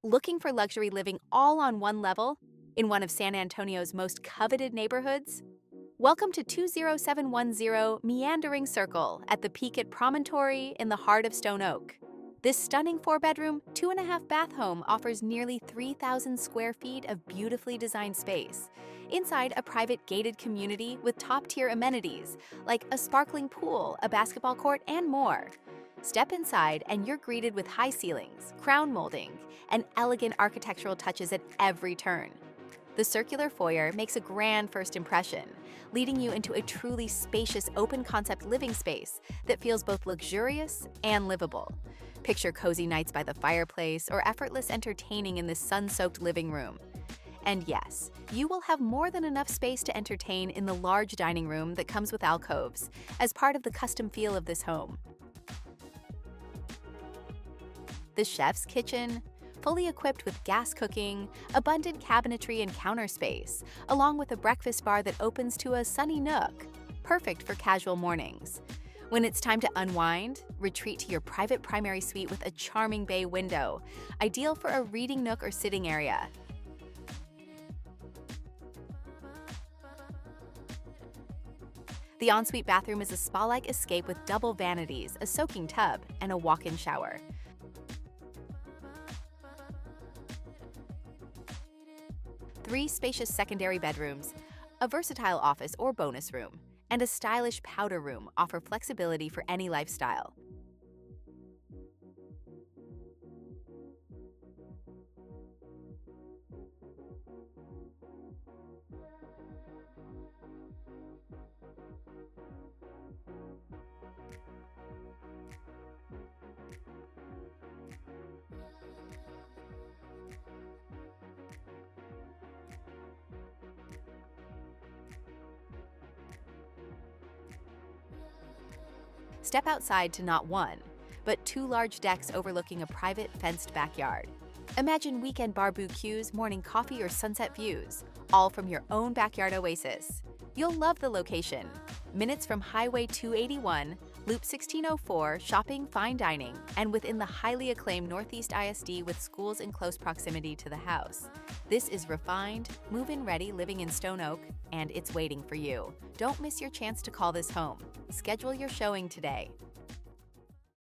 Looking for luxury living all on one level in one of San Antonio's most coveted neighborhoods? Welcome to 20710 Meandering Circle at the peak at Promontory in the heart of Stone Oak. This stunning 4-bedroom, 2.5-bath home offers nearly 3,000 square feet of beautifully designed space. Inside a private gated community with top-tier amenities like a sparkling pool, a basketball court, and more. Step inside and you're greeted with high ceilings, crown molding, and elegant architectural touches at every turn. The circular foyer makes a grand first impression, leading you into a truly spacious open-concept living space that feels both luxurious and livable. Picture cozy nights by the fireplace or effortless entertaining in this sun-soaked living room. And yes, you will have more than enough space to entertain in the large dining room that comes with alcoves as part of the custom feel of this home. The chef's kitchen, fully equipped with gas cooking, abundant cabinetry and counter space, along with a breakfast bar that opens to a sunny nook, perfect for casual mornings. When it's time to unwind, retreat to your private primary suite with a charming bay window, ideal for a reading nook or sitting area. The ensuite bathroom is a spa-like escape with double vanities, a soaking tub, and a walk-in shower. 3 spacious secondary bedrooms, a versatile office or bonus room, and a stylish powder room offer flexibility for any lifestyle. Step outside to not one, but 2 large decks overlooking a private, fenced backyard. Imagine weekend barbecues, morning coffee, or sunset views, all from your own backyard oasis. You'll love the location. Minutes from Highway 281, Loop 1604, shopping, fine dining, and within the highly acclaimed Northeast ISD with schools in close proximity to the house. This is refined, move-in ready living in Stone Oak, and it's waiting for you. Don't miss your chance to call this home. Schedule your showing today.